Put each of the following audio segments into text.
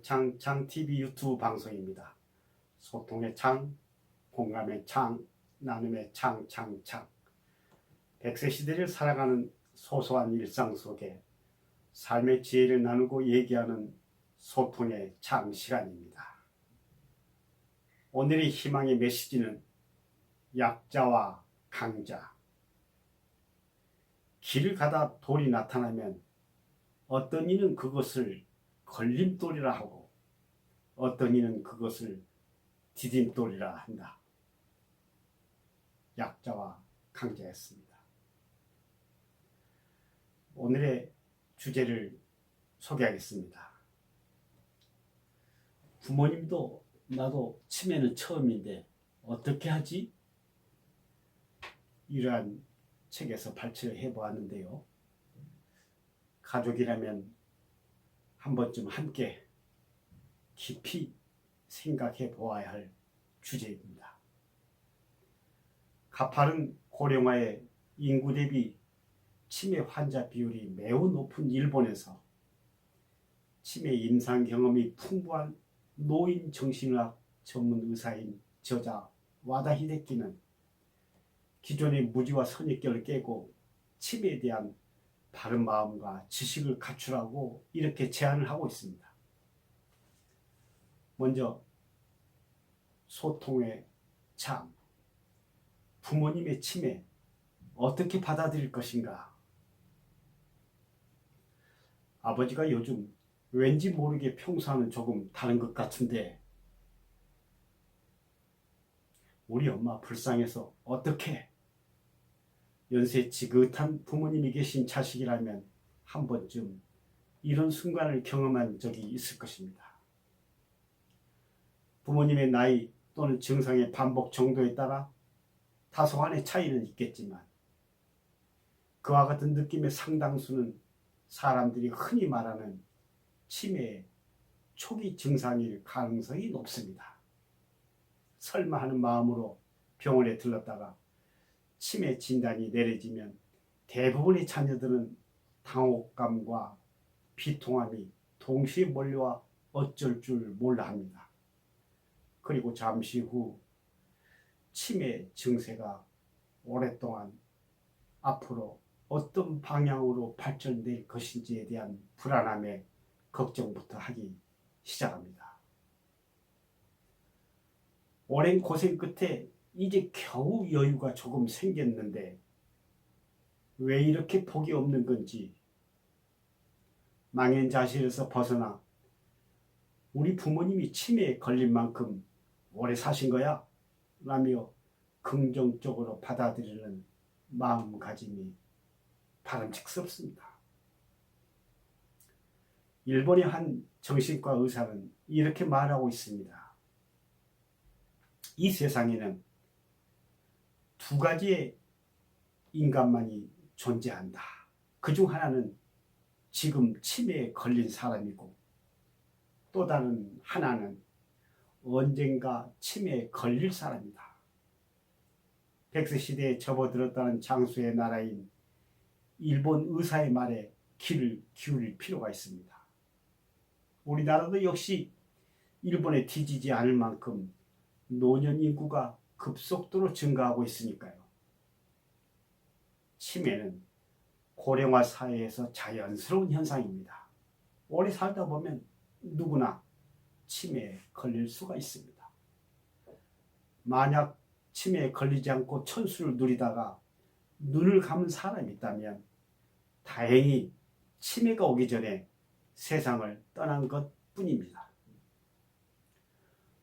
창TV 유튜브 방송입니다. 소통의 창, 공감의 창, 나눔의 창. 100세 시대를 살아가는 소소한 일상 속에 삶의 지혜를 나누고 얘기하는 소통의 창 시간입니다. 오늘의 희망의 메시지는 약자와 강자. 길을 가다 돌이 나타나면 어떤 이는 그것을 걸림돌이라 하고 어떤 이는 그것을 디딤돌이라 한다. 약자와 강자였습니다. 오늘의 주제를 소개하겠습니다. 부모님도 나도 치매는 처음인데 어떻게 하지? 이러한 책에서 발췌를 해보았는데요. 가족이라면 한 번쯤 함께 깊이 생각해 보아야 할 주제입니다. 가파른 고령화의 인구 대비 치매 환자 비율이 매우 높은 일본에서 치매 임상 경험이 풍부한 노인 정신의학 전문 의사인 저자 와다 히데키는 기존의 무지와 선입견을 깨고 치매에 대한 바른 마음과 지식을 갖추라고 이렇게 제안을 하고 있습니다. 먼저 소통의 창, 부모님의 치매 어떻게 받아들일 것인가? 아버지가 요즘 왠지 모르게 평소와는 조금 다른 것 같은데 우리 엄마 불쌍해서 어떻게? 연세 지긋한 부모님이 계신 자식이라면 한 번쯤 이런 순간을 경험한 적이 있을 것입니다. 부모님의 나이 또는 증상의 반복 정도에 따라 다소간의 차이는 있겠지만 그와 같은 느낌의 상당수는 사람들이 흔히 말하는 치매의 초기 증상일 가능성이 높습니다. 설마 하는 마음으로 병원에 들렀다가 치매 진단이 내려지면 대부분의 자녀들은 당혹감과 비통함이 동시에 몰려와 어쩔 줄 몰라 합니다. 그리고 잠시 후 치매 증세가 오랫동안 앞으로 어떤 방향으로 발전될 것인지에 대한 불안함에 걱정부터 하기 시작합니다. 오랜 고생 끝에 이제 겨우 여유가 조금 생겼는데 왜 이렇게 복이 없는 건지 망연자실에서 벗어나 우리 부모님이 치매에 걸린 만큼 오래 사신 거야? 라며 긍정적으로 받아들이는 마음가짐이 바람직스럽습니다. 일본의 한 정신과 의사는 이렇게 말하고 있습니다. 이 세상에는 두 가지의 인간만이 존재한다. 그중 하나는 지금 치매에 걸린 사람이고 또 다른 하나는 언젠가 치매에 걸릴 사람이다. 100세 시대에 접어들었다는 장수의 나라인 일본 의사의 말에 귀를 기울일 필요가 있습니다. 우리나라도 역시 일본에 뒤지지 않을 만큼 노년 인구가 급속도로 증가하고 있으니까요. 치매는 고령화 사회에서 자연스러운 현상입니다. 오래 살다 보면 누구나 치매에 걸릴 수가 있습니다. 만약 치매에 걸리지 않고 천수를 누리다가 눈을 감은 사람이 있다면 다행히 치매가 오기 전에 세상을 떠난 것뿐입니다.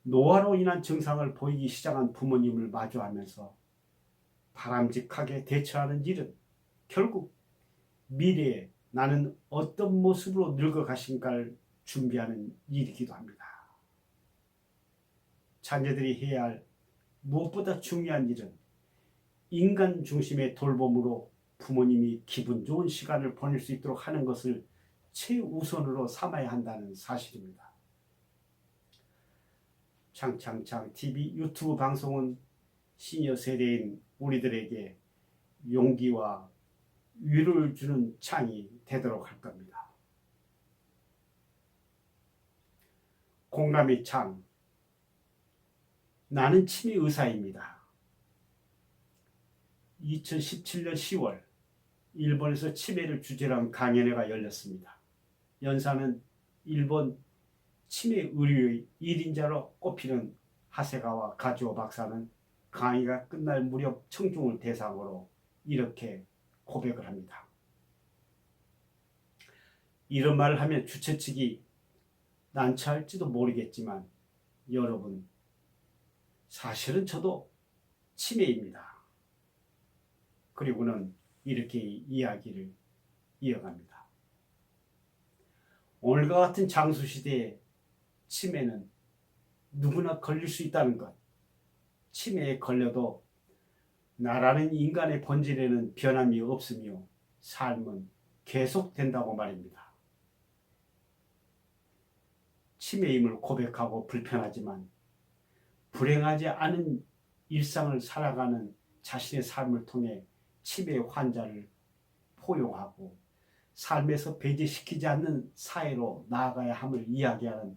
노화로 인한 증상을 보이기 시작한 부모님을 마주하면서 바람직하게 대처하는 일은 결국 미래에 나는 어떤 모습으로 늙어가신가를 준비하는 일이기도 합니다. 자녀들이 해야 할 무엇보다 중요한 일은 인간 중심의 돌봄으로 부모님이 기분 좋은 시간을 보낼 수 있도록 하는 것을 최우선으로 삼아야 한다는 사실입니다. 창TV 유튜브 방송은 시니어 세대인 우리들에게 용기와 위로를 주는 창이 되도록 할 겁니다. 공감의 창. 나는 치매 의사입니다. 2017년 10월 일본에서 치매를 주제로 한 강연회가 열렸습니다. 연사는 일본 치매 의료의 1인자로 꼽히는 하세가와 가즈오 박사는 강의가 끝날 무렵 청중을 대상으로 이렇게 고백을 합니다. 이런 말을 하면 주최 측이 난처할지도 모르겠지만 여러분, 사실은 저도 치매입니다. 그리고는 이렇게 이야기를 이어갑니다. 오늘과 같은 장수시대에 치매는 누구나 걸릴 수 있다는 것. 치매에 걸려도 나라는 인간의 본질에는 변함이 없으며 삶은 계속된다고 말입니다. 치매임을 고백하고 불편하지만 불행하지 않은 일상을 살아가는 자신의 삶을 통해 치매 환자를 포용하고 삶에서 배제시키지 않는 사회로 나아가야 함을 이야기하는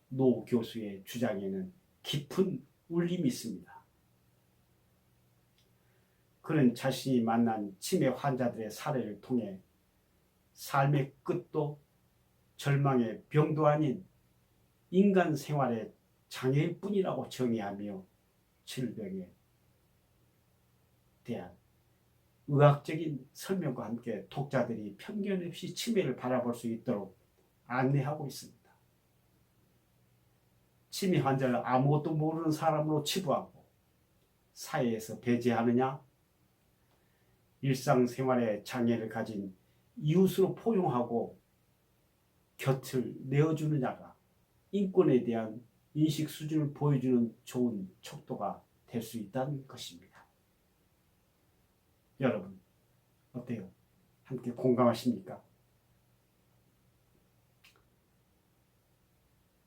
노 교수의 주장에는 깊은 울림이 있습니다. 그는 자신이 만난 치매 환자들의 사례를 통해 삶의 끝도 절망의 병도 아닌 인간 생활의 장애일 뿐이라고 정의하며 질병에 대한 의학적인 설명과 함께 독자들이 편견 없이 치매를 바라볼 수 있도록 안내하고 있습니다. 치매 환자를 아무것도 모르는 사람으로 치부하고 사회에서 배제하느냐? 일상생활에 장애를 가진 이웃으로 포용하고 곁을 내어주느냐가 인권에 대한 인식 수준을 보여주는 좋은 척도가 될 수 있다는 것입니다. 여러분, 어때요? 함께 공감하십니까?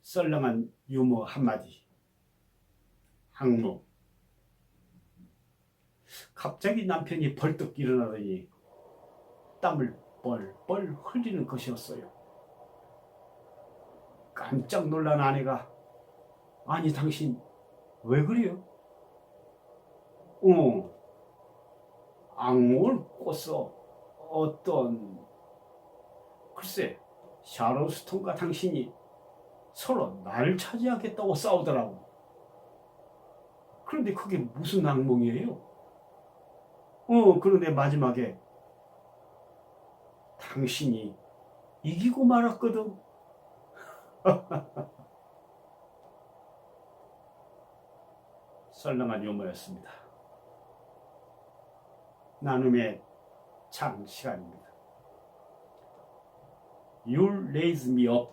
썰렁한 유머 한마디. 항목. 갑자기 남편이 벌떡 일어나더니 땀을 뻘뻘 흘리는 것이었어요. 깜짝 놀란 아내가 아니 당신 왜 그래요? 악몽을 꿨어. 어떤 글쎄 샤론스톤과 당신이 서로 나를 차지하겠다고 싸우더라고. 그런데 그게 무슨 악몽이에요? 그런데 마지막에 당신이 이기고 말았거든. 썰렁한 유머였습니다. 나눔의 창 시간입니다. You raise me up.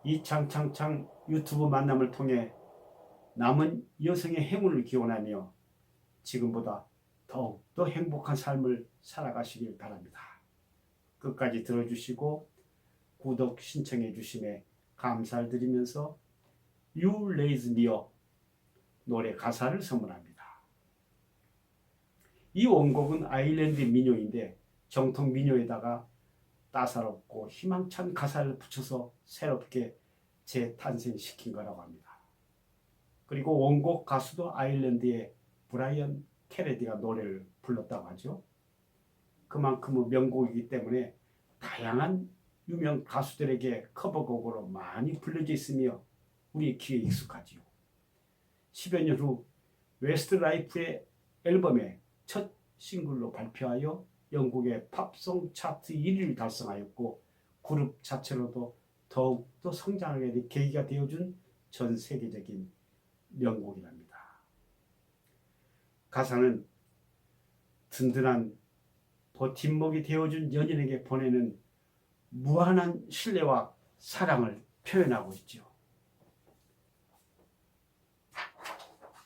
이 창창창 유튜브 만남을 통해 남은 여성의 행운을 기원하며 지금보다 더욱더 행복한 삶을 살아가시길 바랍니다. 끝까지 들어주시고 구독 신청해 주심에 감사를 드리면서 You Raise Me Up 노래 가사를 선물합니다. 이 원곡은 아일랜드 민요인데 정통 민요에다가 따사롭고 희망찬 가사를 붙여서 새롭게 재탄생시킨 거라고 합니다. 그리고 원곡 가수도 아일랜드의 브라이언 캐네디가 노래를 불렀다고 하죠. 그만큼 명곡이기 때문에 다양한 유명 가수들에게 커버곡으로 많이 불려져 있으며 우리 귀에 익숙하지요. 10여 년 후 웨스트라이프의 앨범의 첫 싱글로 발표하여 영국의 팝송 차트 1위를 달성하였고 그룹 자체로도 더욱더 성장하게 된 계기가 되어준 전 세계적인 명곡이랍니다. 가사는 든든한 버팀목이 되어준 연인에게 보내는 무한한 신뢰와 사랑을 표현하고 있죠.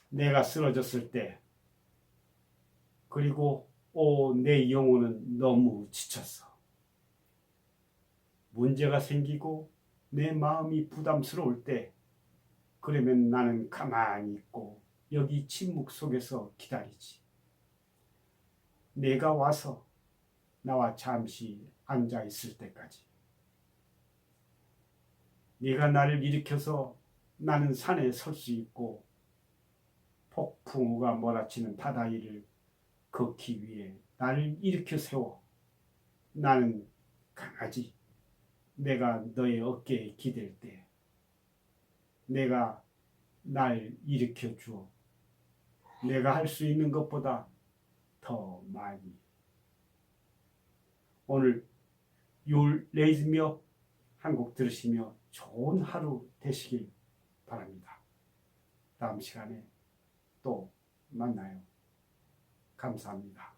내가 쓰러졌을 때 그리고 내 영혼은 너무 지쳤어. 문제가 생기고 내 마음이 부담스러울 때 그러면 나는 가만히 있고 여기 침묵 속에서 기다리지. 내가 와서 나와 잠시 앉아 있을 때까지. 네가 나를 일으켜서 나는 산에 설 수 있고 폭풍우가 몰아치는 바다 위를 걷기 위해 나를 일으켜 세워 나는 강하지. 내가 너의 어깨에 기댈 때 내가 날 일으켜 주어 내가 할 수 있는 것보다 더 많이. 오늘 You'll Raise Me Up 한 곡 들으시며 좋은 하루 되시길 바랍니다. 다음 시간에 또 만나요. 감사합니다.